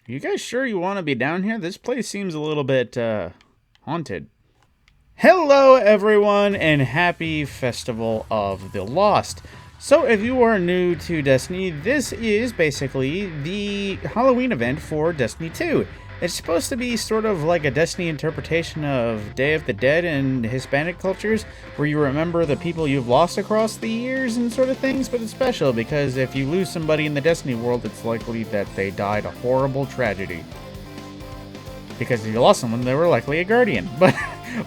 You guys sure you want to be down here? This place seems a little bit, haunted. Hello, everyone, and happy Festival of the Lost. So, if you are new to Destiny, this is basically the Halloween event for Destiny 2. It's supposed to be sort of like a Destiny interpretation of Day of the Dead in Hispanic cultures, where you remember the people you've lost across the years and sort of things, but it's special because if you lose somebody in the Destiny world, it's likely that they died a horrible tragedy. Because if you lost someone, they were likely a guardian, but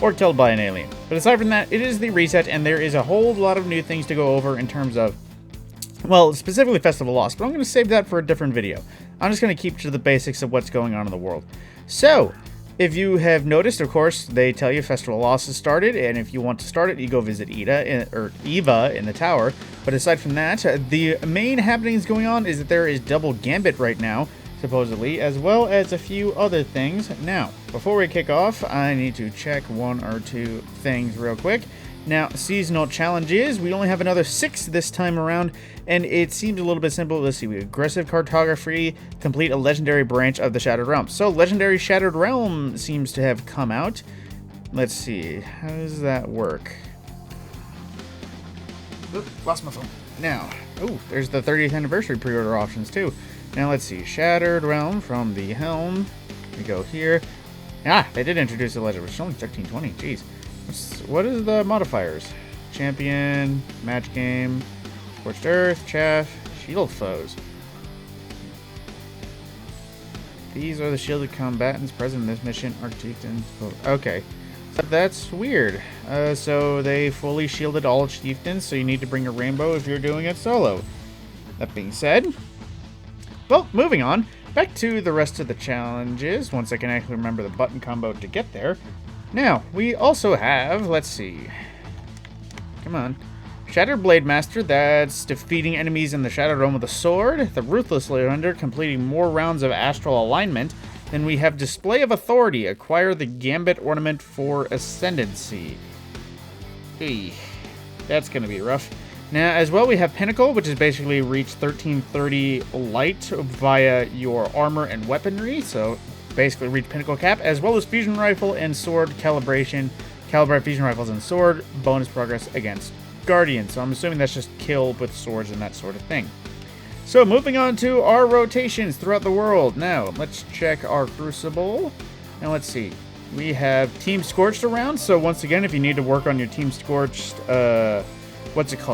or killed by an alien. But aside from that, it is the reset, and there is a whole lot of new things to go over in terms of, well, specifically Festival Lost, but I'm going to save that for a different video. I'm just going to keep to the basics of what's going on in the world. So, if you have noticed, of course, they tell you Festival Lost has started, and if you want to start it, you go visit Eva in the tower. But aside from that, the main happenings going on is that there is double Gambit right now, supposedly, as well as a few other things. Now, before we kick off, I need to check one or two things real quick. Now, seasonal challenges, we only have another 6 this time around, and it seems a little bit simple. Let's see, we have aggressive cartography, complete a legendary branch of the Shattered Realm. So, legendary Shattered Realm seems to have come out. Let's see, how does that work? Oop, lost my phone. Now, oh, there's the 30th anniversary pre-order options too. Now, let's see, Shattered Realm from the Helm. We go here. Ah, they did introduce the legend, which is only 1320, jeez. What is the modifiers? Champion, match game, scorched earth, chaff, shield foes. These are the shielded combatants present in this mission. Archchieftains. Okay, so that's weird. So they fully shielded all chieftains, so you need to bring a rainbow if you're doing it solo. That being said, well, moving on. Back to the rest of the challenges, once I can actually remember the button combo to get there. Now, we also have, let's see, come on, Shattered Blade Master, that's defeating enemies in the Shattered Realm with a sword. The Ruthless Hunter, completing more rounds of Astral Alignment. Then we have Display of Authority, acquire the Gambit Ornament for Ascendancy. Eey, that's going to be rough. Now, as well, we have Pinnacle, which is basically reach 1330 light via your armor and weaponry, so basically reach Pinnacle Cap, as well as Fusion Rifle and Sword Calibration. Calibrate Fusion Rifles and Sword, bonus progress against Guardians. So I'm assuming that's just kill with swords and that sort of thing. So moving on to our rotations throughout the world. Now, let's check our Crucible. And let's see. We have Team Scorched around, so once again, if you need to work on your Team Scorched,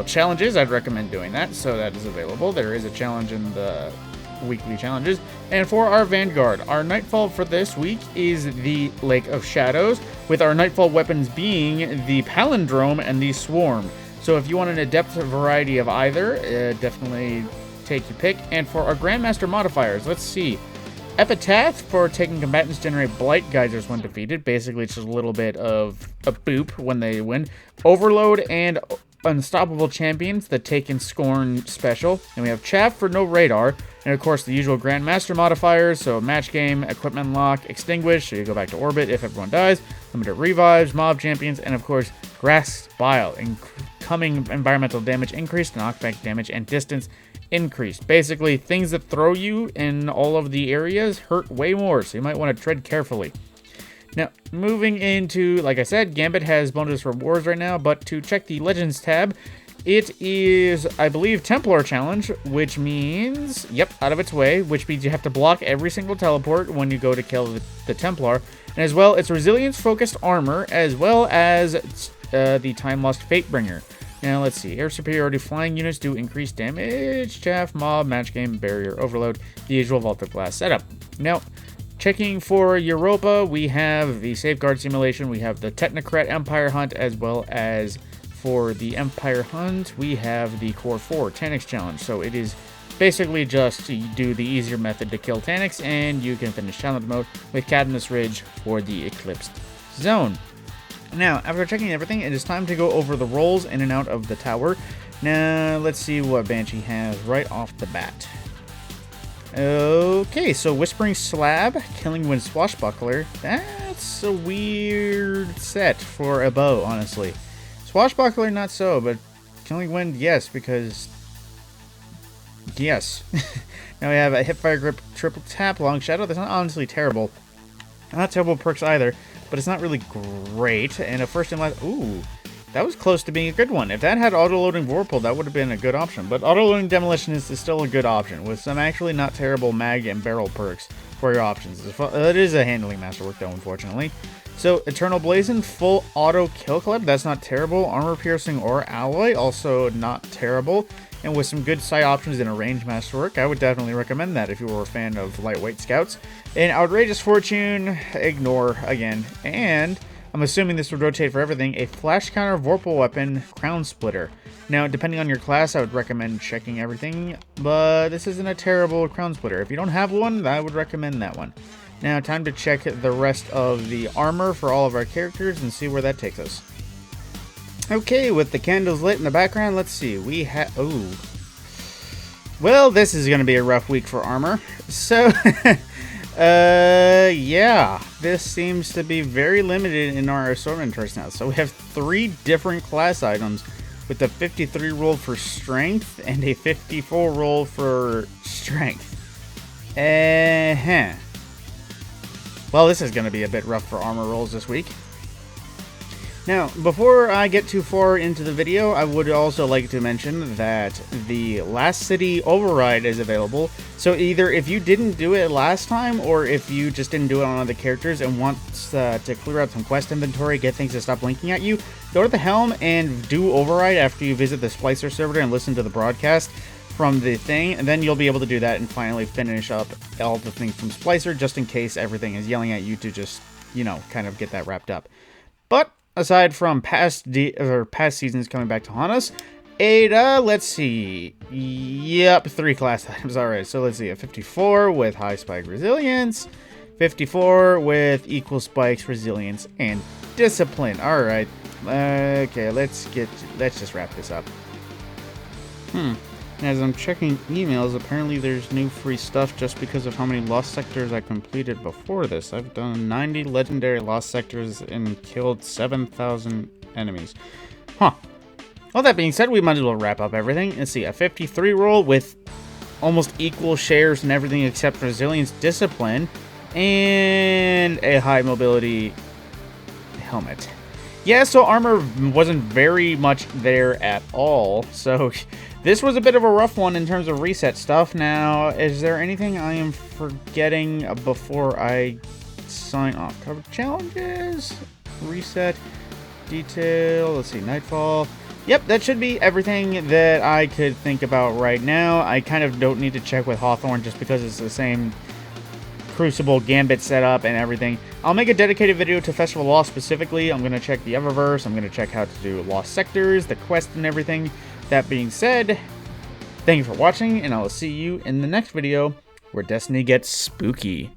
challenges, I'd recommend doing that. So that is available. There is a challenge in the weekly challenges. And for our Vanguard, our Nightfall for this week is the Lake of Shadows, with our Nightfall weapons being the Palindrome and the Swarm. So if you want an adept variety of either, definitely take your pick. And for our Grandmaster modifiers, let's see. Epitaph, for taking combatants generate blight geysers when defeated. Basically, it's just a little bit of a boop when they win. Overload and Unstoppable Champions, the Take and Scorn special. And we have Chaff for no radar. And of course, the usual Grandmaster modifiers. So match game, equipment lock, extinguish. So you go back to orbit if everyone dies. Limited revives, mob champions, and of course, Grass Bile. Incoming environmental damage increased, knockback damage, and distance increased. Basically, things that throw you in all of the areas hurt way more. So you might want to tread carefully. Now, moving into, like I said, Gambit has bonus rewards right now, but to check the Legends tab, it is, I believe, Templar Challenge, which means, yep, out of its way, which means you have to block every single teleport when you go to kill the Templar. And as well, it's Resilience-focused armor, as well as the Time Lost Fatebringer. Now, let's see, air superiority flying units do increased damage, chaff, mob, match game, barrier, overload, the usual Vault of Glass setup. Now, checking for Europa, we have the Safeguard Simulation, we have the Technocrat Empire Hunt, as well as for the Empire Hunt, we have the Core 4 Taniks Challenge. So it is basically just to do the easier method to kill Taniks, and you can finish challenge mode with Cadmus Ridge for the Eclipsed Zone. Now, after checking everything, it is time to go over the rolls in and out of the tower. Now, let's see what Banshee has right off the bat. Okay, so Whispering Slab, Killing Wind Swashbuckler. That's a weird set for a bow, honestly. Swashbuckler, not so, but Killing Wind, yes, because Yes. Now we have a Hipfire Grip Triple Tap Long Shadow. That's not honestly terrible. Not terrible perks either, but it's not really great. And a first and last... Ooh, that was close to being a good one. If that had auto-loading Vorpal, that would have been a good option. But auto-loading Demolition is still a good option, with some actually not terrible mag and barrel perks for your options. It is a handling masterwork, though, unfortunately. So, Eternal Blazon, full auto kill collab, that's not terrible. Armor Piercing or Alloy, also not terrible. And with some good side options in a range masterwork, I would definitely recommend that if you were a fan of lightweight scouts. And Outrageous Fortune, ignore again. And I'm assuming this would rotate for everything, a flash counter Vorpal weapon, Crown Splitter. Now, depending on your class, I would recommend checking everything, but this isn't a terrible Crown Splitter. If you don't have one, I would recommend that one. Now, time to check the rest of the armor for all of our characters and see where that takes us. Okay, with the candles lit in the background, let's see. We have... Oh. Well, this is going to be a rough week for armor. So, yeah. This seems to be very limited in our assortment choice now. So we have 3 different class items with a 53 roll for strength and a 54 roll for strength. Well, this is going to be a bit rough for armor rolls this week. Now, before I get too far into the video, I would also like to mention that the Last City Override is available. So either if you didn't do it last time, or if you just didn't do it on other characters and want to clear out some quest inventory, get things to stop blinking at you, go to the Helm and do Override after you visit the Splicer server and listen to the broadcast from the thing, and then you'll be able to do that and finally finish up all the things from Splicer, just in case everything is yelling at you to just, you know, kind of get that wrapped up. But aside from past seasons coming back to haunt us, Ada, let's see. Yep, 3 class items. Alright, so let's see. A 54 with high spike resilience, 54 with equal spikes, resilience, and discipline. Alright. Okay, let's just wrap this up. As I'm checking emails, apparently there's new free stuff just because of how many lost sectors I completed before this. I've done 90 legendary lost sectors and killed 7,000 enemies. Huh. All that being said, we might as well wrap up everything. Let's see, a 53 roll with almost equal shares and everything except resilience, discipline, and a high mobility helmet. Yeah, so armor wasn't very much there at all, so this was a bit of a rough one in terms of reset stuff. Now, is there anything I am forgetting before I sign off? Cover challenges, reset, detail, let's see, Nightfall. Yep, that should be everything that I could think about right now. I kind of don't need to check with Hawthorne just because it's the same Crucible Gambit setup and everything. I'll make a dedicated video to Festival Lost specifically. I'm going to check the Eververse. I'm going to check how to do Lost Sectors, the quest, and everything. That being said, thank you for watching, and I will see you in the next video where Destiny gets spooky.